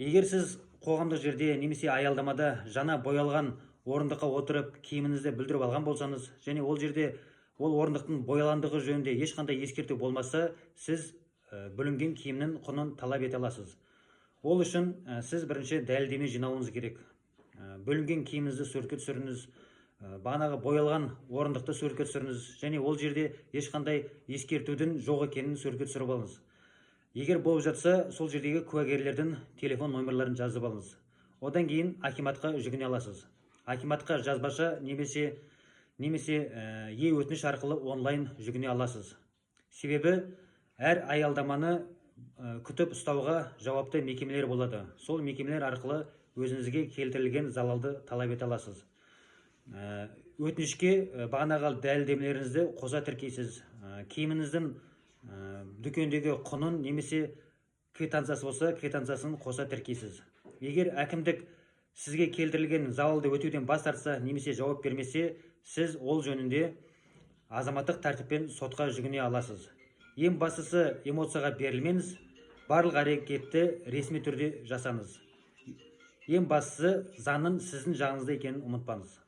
Егер сіз қоғамдық жерде немесе аялдамада жаңа боялған орындыққа отырып киіміңізді білдіріп алған болсаңыз, және ол жерде ол орындықтың боялғандығы жөнінде ешқандай ескерту болмаса, сіз бүлінген киімнің құнын талап ете аласыз. Ол үшін сіз бірінші дәлелдеме жинауыңыз керек. Бөлінген киіміңізді суретке түсіріңіз, бағанағы боялған орындықты суретке түсіріңіз, және ол жерде ешқандай ескертудің жоқ екенін суретке түсіріп алыңыз. Егер болып жатса, сол жердегі куәгерлердің телефон номерларын жазып алыңыз. Одан кейін акиматқа жүгіне аласыз. Акиматқа жазбаша немесе өтініш арқылы онлайн жүгіне аласыз. Себебі әр аялдаманы күтіп ұстауға жауапты мекемелер болады. Сол мекемелер арқылы өзіңізге келтірілген залалды талап ете аласыз. Өтінішке бағанағы дәлелдемелеріңізді қоса тіркейсіз. Киіміңіздің дүкендегі құнын немесе квитанциясы болса, квитанциясын қоса тіркейсіз. Егер әкімдік сізге келтірілген залалды өтеуден бас тартса немесе жауап бермесе, сіз ол жөнінде азаматтық тәртіппен сотқа жүгіне аласыз. Ең бастысы эмоцияға берілмеңіз, барлық әрекетті ресми түрде жасаңыз. Ең бастысы заңның сіздің жағыңызда екенін ұмытпаңыз.